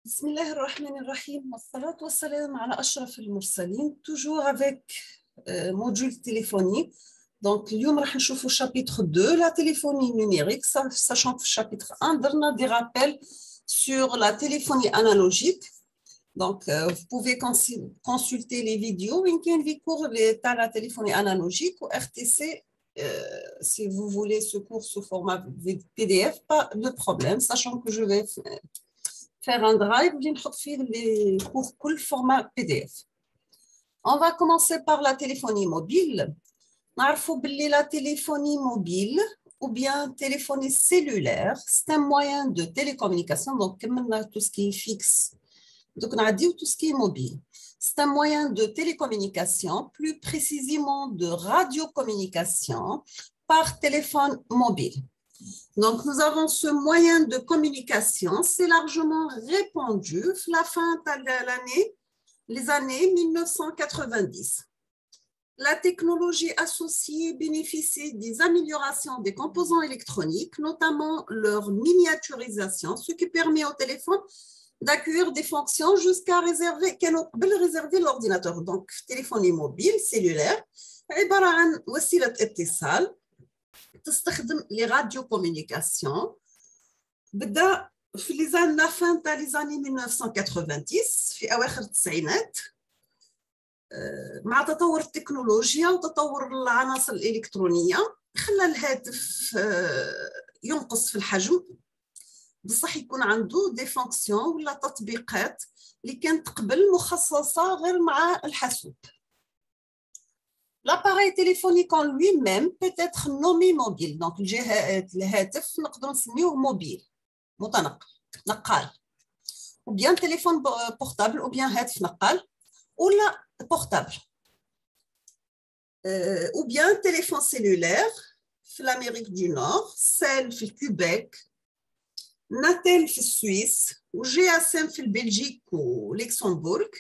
بسم الله الرحمن الرحيم والصلاة والسلام على أشرف المرسلين toujours avec module téléphonie. Donc اليوم راح نشوفوا chapitre 2 la téléphonie numérique, sachant que chapitre 1 درنا des rappels sur la téléphonie analogique. Donc vous pouvez consulter les vidéos وين في cours تاع la téléphonie analogique ou RTC si vous voulez ce cours sous format PDF, pas de problème, sachant que je vais faire un drive où je vais les cours cool format PDF. On va commencer par la téléphonie mobile. La téléphonie mobile ou bien téléphonie cellulaire, c'est un moyen de télécommunication. Donc, tout ce qui est fixe, donc on a dit tout ce qui est mobile. C'est un moyen de télécommunication, plus précisément de radiocommunication par téléphone mobile. Donc, nous avons ce moyen de communication, c'est largement répandu à la fin de l'année, les années 1990. La technologie associée bénéficie des améliorations des composants électroniques, notamment leur miniaturisation, ce qui permet au téléphone d'accueillir des fonctions jusqu'à réserver l'ordinateur. Donc, téléphonie mobile, cellulaire, عبارة عن وسيلة اتصال تستخدم لي راديو كومونيكاسيون بدا في لي زان لا فان تاع لي زاني 1990 في اواخر التسعينات مع تطور التكنولوجيا وتطور العناصر الالكترونيه خلى الهاتف ينقص في الحجم بصح يكون عنده دي فونكسيون ولا تطبيقات اللي كانت قبل مخصصه غير مع الحاسوب. L'appareil téléphonique en lui-même peut être nommé mobile. Donc, الهاتف نقدر نسميوه mobile, متنقل, نقال. Ou bien téléphone portable, ou bien هاتف نقال, ou la portable. Ou bien téléphone cellulaire, في l'Amérique du Nord, celle في Québec, Natel في Suisse, ou GSM في Belgique ou Luxembourg,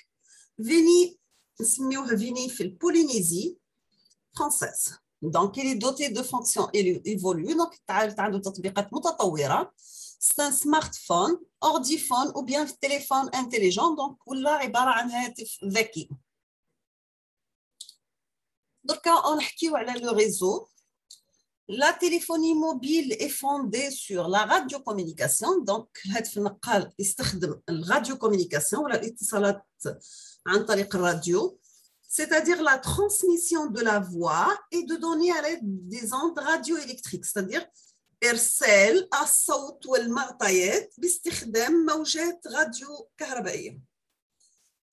Vini, نسميوه Vini في Polynésie, française. Donc, il est doté de fonctions évoluées. Donc, c'est un smartphone, ordiphone ou bien téléphone intelligent. Donc, donc, on a le réseau. La téléphonie mobile est fondée sur la radiocommunication. Donc, la radiocommunication, radio, c'est-à-dire la transmission de la voix et de données à l'aide des ondes radioélectriques, c'est-à-dire إرسال الصوت والمعطيات باستخدام موجات راديو كهربائية.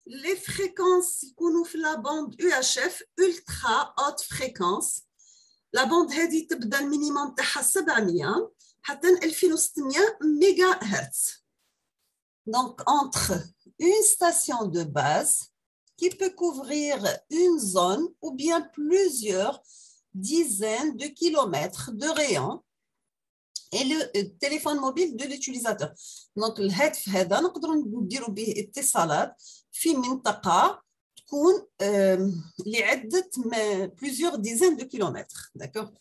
Les fréquences يكونوا في la bande UHF, ultra haute fréquence. La bande هذه تبدا المينيموم تاعها 700 حتى 2600 ميجا هرتز. Donc entre une station de base qui peut couvrir une zone ou bien plusieurs dizaines de kilomètres de rayon et le téléphone mobile de l'utilisateur. Donc, الهاتف هذا نقدروا نديروا به اتصالات في منطقة تكون لعدة plusieurs dizaines de kilomètres. D'accord?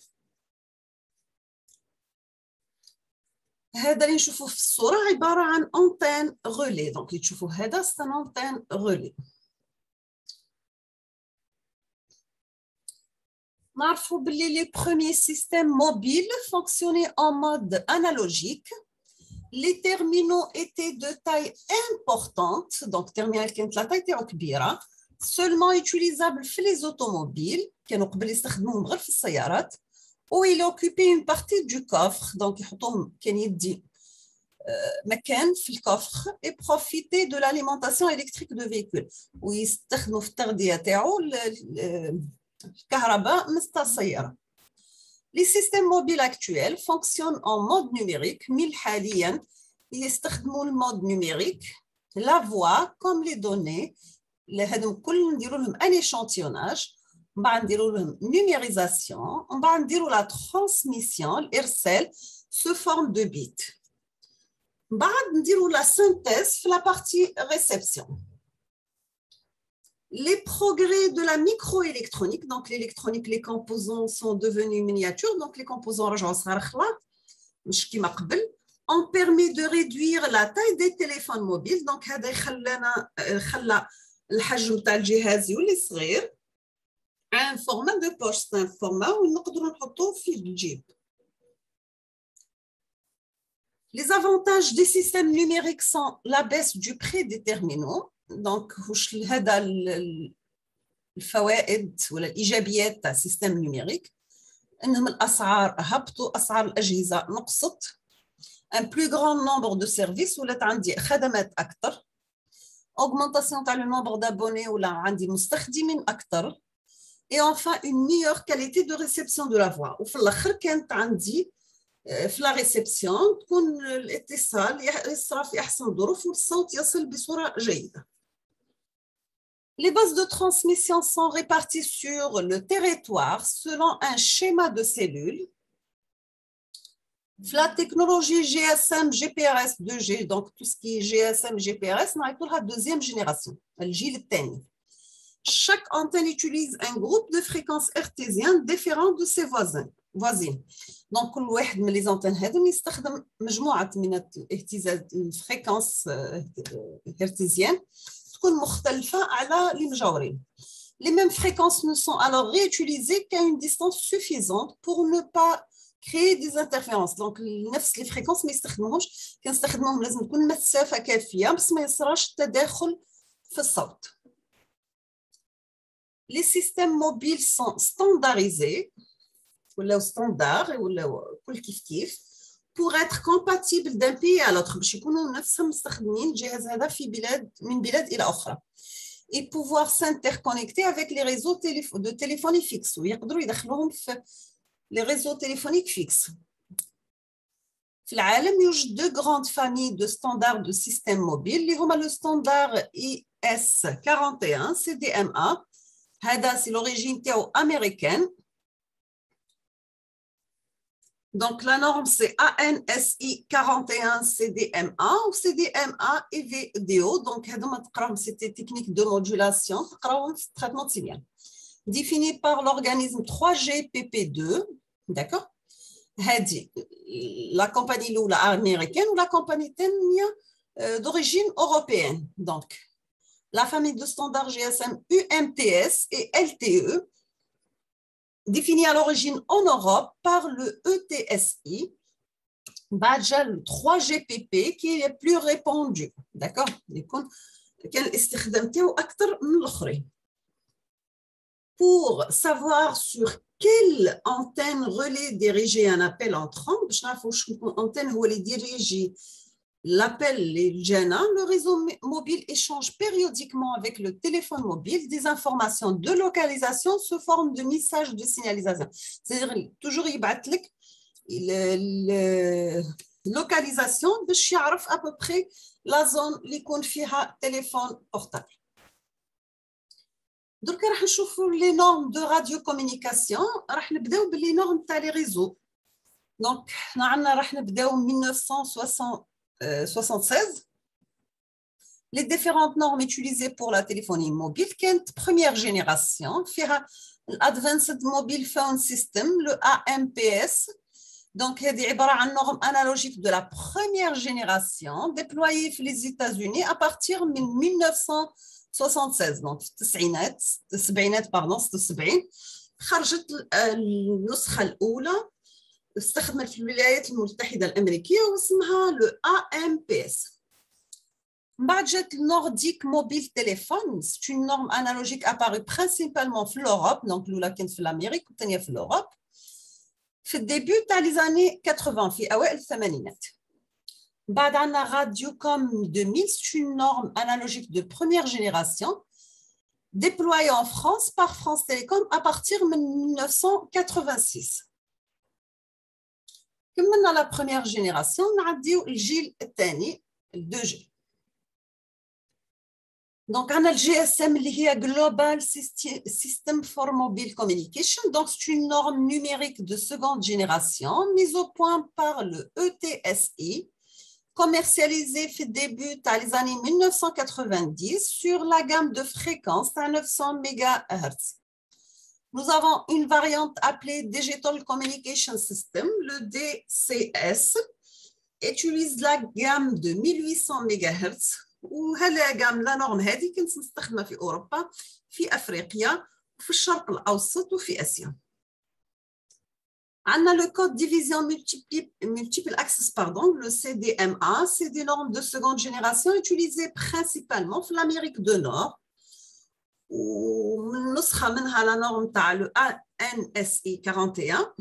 هذا اللي نشوفوه في الصورة عبارة عن antenne relais. Donc, اللي تشوفوه هذا c'est un antenne relais. Les premiers systèmes mobiles fonctionnaient en mode analogique. Les terminaux étaient de taille importante, donc terminal كانت la taille تاعو كبيرة, seulement utilisables في les automobiles, كانوا قبل يستخدموهم غير في السيارات, où il occupait une partie du coffre, donc يحطوهم كان يدي مكان في الكوفر et profiter de l'alimentation électrique de véhicules, ويستخدموا في التغذية تاعو الكهرباء مستى السيارة. Les systèmes mobiles actuels fonctionnent en mode numérique, mais حاليا يستخدموا المود numérique, la voix comme les données, هذم كل نديروا لهم un échantillonnage, من بعد نديروا لهم numérisation, من بعد نديروا la transmission, الإرسال sous forme de bits. من بعد نديروا la synthèse في la partie réception. Les progrès de la microélectronique, donc l'électronique, les composants sont devenus miniatures, donc les composants رجعوا صغار خلاص مش كيما قبل on permet de réduire la taille des téléphones mobiles. Donc, هذا خلى الحجم تاع الجهاز يولي صغير. Un format de poche, c'est un format où نقدروا نحطوه في الجيب. Les avantages des systèmes numériques sont la baisse du prix des terminaux. Donc, هذا الفوائد ولا الإيجابيات تاع السيستم نيميريك. إنهم الأسعار هبطوا، أسعار الأجهزة نقصت. Un plus grand nombre de services ولات عندي خدمات أكثر. Augmentation تاع le nombre d'abonnés ولا عندي مستخدمين أكثر. Et enfin, une meilleure qualité de réception de la voix. وفي الآخر كانت عندي في la réception تكون الاتصال يصرى في أحسن ظروف والصوت يصل بصورة جيدة. Les bases de transmission sont réparties sur le territoire selon un schéma de cellules. La technologie GSM, GPRS 2G, donc tout ce qui est GSM, GPRS, on a la deuxième génération, le GIL-10. Chaque antenne utilise un groupe de fréquences hertziennes différentes de ses voisines. Donc, كل واحد من les antennes هذم يستخدم مجموعة من الفريكونس hertziennes تكون مختلفة على les مجاورين. Les mêmes fréquences ne sont alors réutilisées qu'à une distance suffisante pour ne pas créer des interférences. Donc, نفس les fréquences ما يستخدموهمش، كنستخدموهم لازم تكون مسافة كافية بس ما يصراش التداخل في الصوت. Les systèmes mobiles sont standardisés ou standard ou كل كيف pour être compatibles d'un pays à l'autre باش يكونوا نفسهم مستخدمين الجهاز هذا في بلاد من بلاد إلى أخرى. Et pouvoir s'interconnecter avec les réseaux de téléphonie fixe ويقدروا يدخلوهم في les réseaux téléphoniques fixes. في العالم يوجد deux grandes familles de standards de systèmes mobiles اللي هما le standard IS41 CDMA. هذا c'est l'origine تاعو américaine. Donc la norme c'est ANSI 41 CDMA ou CDMA et VDO. Donc هذوما تقراهم c'était technique de modulation تقراهم في traitement similaire. Défini par l'organisme 3GPP2, d'accord? La compagnie américaine ou la compagnie d'origine européenne. Donc, la famille de standards GSM UMTS et LTE, définie à l'origine en Europe par le ETSI, Badja le 3GPP qui est plus répandu, d'accord? Pour savoir sur quelle antenne relais diriger un appel entrant, antenne où elle dirige l'appel le réseau mobile échange périodiquement avec le téléphone mobile des informations de localisation sous forme de messages de signalisation. C'est-à-dire toujours يبعث لك localisation باش يعرف à peu près la zone اللي يكون فيها téléphone portable. Donc, راح نشوفوا les normes de radiocommunication. راح نبداو باللي normes تاع les réseaux. Donc, راح نبداو 1976. Les différentes normes utilisées pour la téléphonie mobile كانت première génération فيها Advanced Mobile Phone System, le AMPS. Donc, هذه عبارة عن norme analogique de la première génération déployée في les États-Unis à partir de 1976. Donc في السبعينات pardon 76 خرجت النسخة الأولى استخدمت في الولايات المتحدة الأمريكية واسمها le AMPS. بعد جات النورديك موبيل تيليفون. C'est une norme analogique apparue principalement في l'Europe. Donc الأولى كانت في الأمريك والثانية في l'Europe في الديبيو تاع les années 80 في أوائل الثمانينات. بعد عندنا Radiocom 2000, c'est une norme analogique de première génération déployée en France par France Télécom à partir de 1986. كملنا la première génération, نعديو الجيل الثاني 2G. Donc on a le GSM اللي هي Global System for Mobile Communication. Donc c'est une norme numérique de seconde génération mise au point par le ETSI, commercialisé au début des années 1990 sur la gamme de fréquences à 900 MHz. Nous avons une variante appelée Digital Communication System, le DCS, utilise la gamme de 1800 MHz وهلا gamme la norme هذه كنت نستخدمها في أوروبا في أفريقيا وفي الشرق الأوسط وفي آسيا. On a le code division multiple access, pardon, le CDMA, c'est des normes de seconde génération utilisées principalement en Amérique du Nord. ونسخة منها la norme تاع le ANSI 41.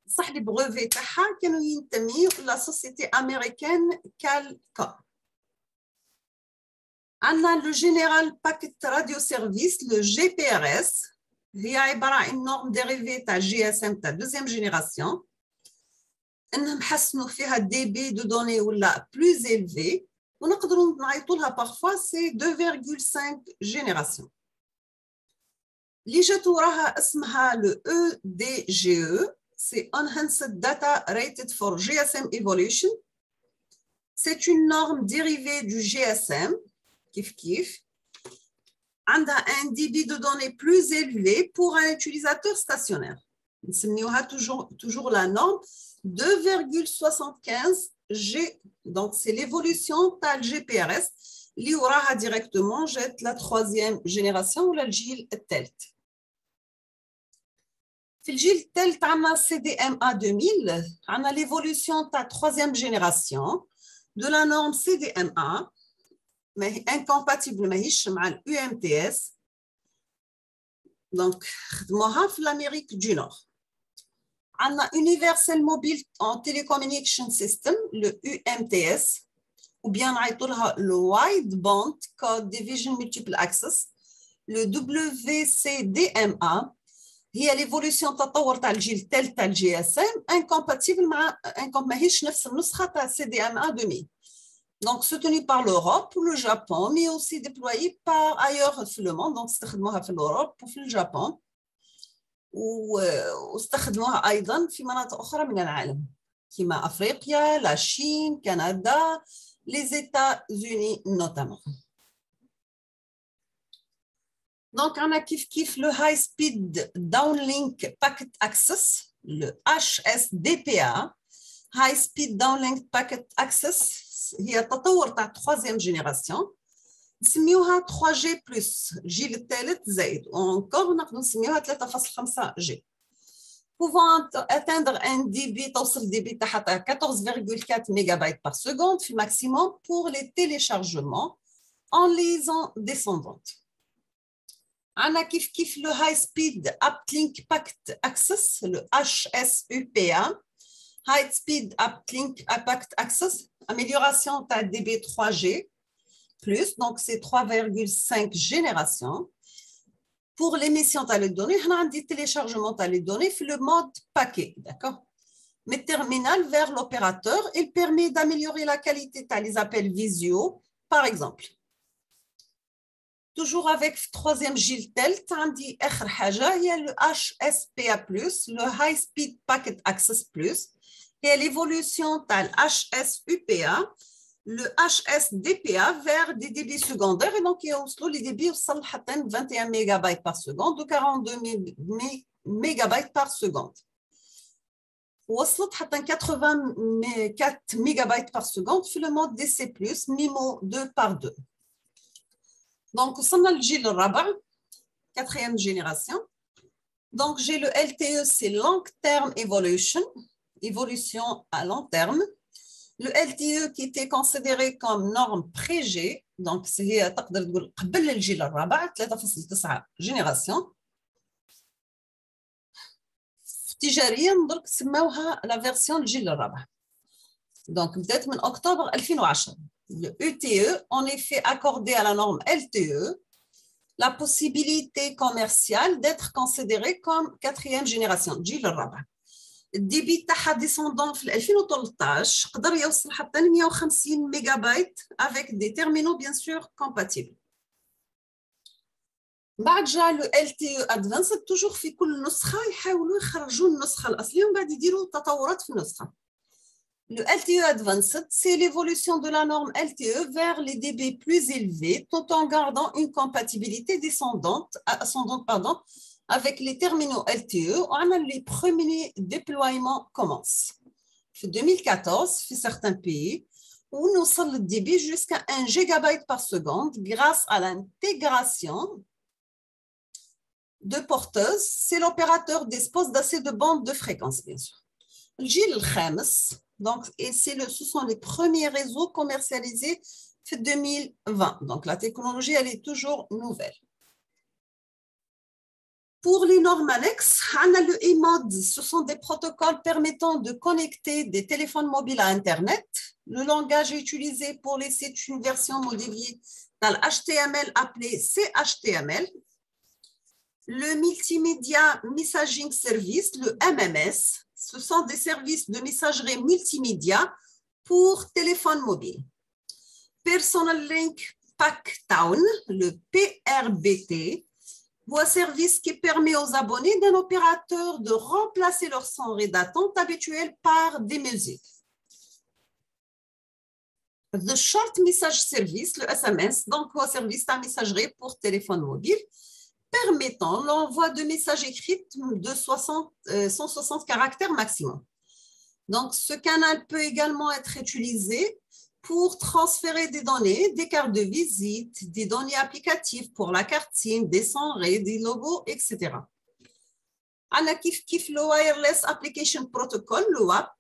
صح لي brevet تاعها كانوا ينتميوا la société américaine Calcom. On a le General Packet Radio Service, le GPRS. هي عبارة عن norme dérivée تاع GSM تاع deuxième génération. إنهم حسنوا فيها débit de données ولا plus élevé. ونقدروا نعيطوا لها parfois c'est 2,5 génération. اللي جات وراها اسمها le EDGE, c'est Enhanced Data Rated for GSM Evolution. C'est une norme dérivée du GSM, كيف كيف. عندها un débit de données plus élevé pour un utilisateur stationnaire. نسميوها toujours la norme 2,75 G. Donc c'est l'évolution تاع الGPRS اللي وراها directement جات la troisième génération ولا الجيل الثالث. في الجيل الثالث عندنا CDMA 2000 عندنا l'évolution تاع troisième génération de la norme CDMA incompatible ماهيش مع ال UMTS. Donc خدموها في l'Amérique du Nord. عندنا Universal Mobile en Telecommunication System, le UMTS, ou bien نعيطوا لها le Wide Band Code Division Multiple Access, le WCDMA. هي l'évolution تطور تاع الجيل الثالث تاع الجي اس ام incompatible مع ماهيش نفس النسخه تاع CDMA 2000. Donc soutenu par l'Europe ou le Japon, mais aussi déployé par ailleurs في le monde. Donc استخدموها في l'Europe وفي الجابون واستخدموها ايضا في مناطق اخرى من العالم كما افريقيا، لا شين، كندا، les États-Unis notamment. Donc on a كيف le high speed downlink packet access, le HSDPA, high speed downlink packet access. هي تطور تاع troisième génération. نسميوها 3G plus الجيل الثالث زائد encore نقدر نسميوها 3.5G. Pouvant atteindre un débit توصل débit تاعها 14,4 mégabytes par seconde في maximum pour les téléchargements en liaison descendante. عندنا كيف le high speed uplink packet access, le HSUPA, high speed uplink packet access, amélioration de débit 3G plus, donc c'est 3,5 générations. Pour l'émission de les données, on a un téléchargement de les données le mode paquet, d'accord? Mais terminal vers l'opérateur, il permet d'améliorer la qualité des appels visio, par exemple. Toujours avec troisième gil tel, on dit il y a le HSPA+, le High Speed Packet Access+, et l'évolution de HSUPA, le HSDPA vers des débits secondaires. Et donc, il y a aussi les débits de 21 mégabytes par seconde ou 42 mégabytes par seconde. وصلت حتى 84 mégabytes par seconde في le mode DC+, MIMO 2x2. Donc, وصلنا للجيل الرابع, quatrième génération. Donc, j'ai le LTE, c'est Long Term Evolution, évolution à long terme. Le LTE qui était considéré comme norme pré-G, donc c'est تقدر تقول قبل الجيل الرابع 3.9 génération. تجاريا درك سموها la version الجيل الرابع. Donc بدات من octobre 2010. Le UTE en effet accordé à la norme LTE la possibilité commerciale d'être considéré comme quatrième génération الجيل الرابع. الديبي تاعها ديسوندون في 2013 قدر يوصل حتى 150 ميجا بايت avec des terminaux bien sûr compatibles. بعد جا لو LTE Advanced toujours في كل نسخة يحاولوا يخرجوا النسخة الأصلية ومن بعد يديروا تطورات في النسخة. Le LTE Advanced, c'est l'évolution de la norme LTE vers les dB plus élevés tout en gardant une compatibilité ascendante, avec les terminaux LTE. On a les premiers déploiements commencent. En 2014, dans certains pays, où nous sommes le débit jusqu'à 1 gigabyte par seconde grâce à l'intégration de porteuses. C'est l'opérateur dispose d'assez de bandes de fréquence, bien sûr. Le GIL Khames, donc, et ce sont les premiers réseaux commercialisés en 2020. Donc, la technologie, elle est toujours nouvelle. Pour les normes annexes, on a le e-mode. Ce sont des protocoles permettant de connecter des téléphones mobiles à Internet. Le langage utilisé pour les sites est une version modifiée dans l'HTML appelé CHTML. Le Multimedia Messaging Service, le MMS, ce sont des services de messagerie multimédia pour téléphone mobile. Personal Link Packtown, le PRBT, un service qui permet aux abonnés d'un opérateur de remplacer leur sonnerie d'attente habituelle par des musiques. The Short Message Service, le SMS, donc un service de messagerie pour téléphone mobile, permettant l'envoi de messages écrits de 160 caractères maximum. Donc, ce canal peut également être utilisé pour transférer des données, des cartes de visite, des données applicatives pour la carte SIM, des sonneries, des logos, etc. On a le Wireless Application Protocol, le WAP.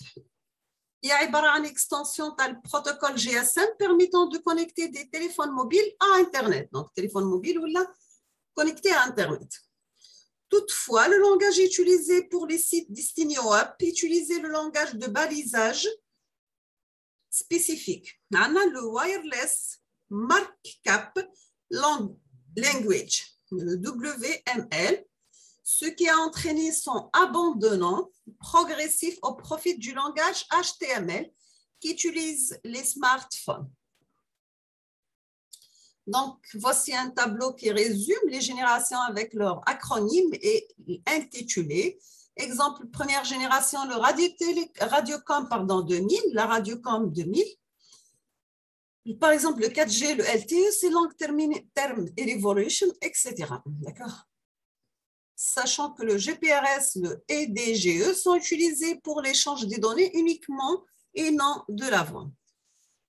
Il y a une extension du protocole GSM permettant de connecter des téléphones mobiles à Internet. Donc, téléphone mobile ou là, connecté à Internet. Toutefois, le langage utilisé pour les sites destinés au WAP utilise le langage de balisage spécifique. On a le Wireless Markup Language, le WML, ce qui a entraîné son abandonnement progressif au profit du langage HTML qui utilise les smartphones. Donc, voici un tableau qui résume les générations avec leur acronyme et intitulé. Exemple, première génération, le Radiocom 2000, la Radiocom 2000. Par exemple, le 4G, le LTE, c'est Long Term Evolution, etc. D'accord? Sachant que le GPRS, le EDGE sont utilisés pour l'échange des données uniquement et non de la voix.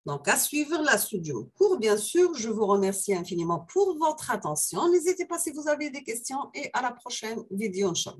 Donc, à suivre la suite du cours, bien sûr. Je vous remercie infiniment pour votre attention. N'hésitez pas si vous avez des questions et à la prochaine vidéo, Inch'Allah.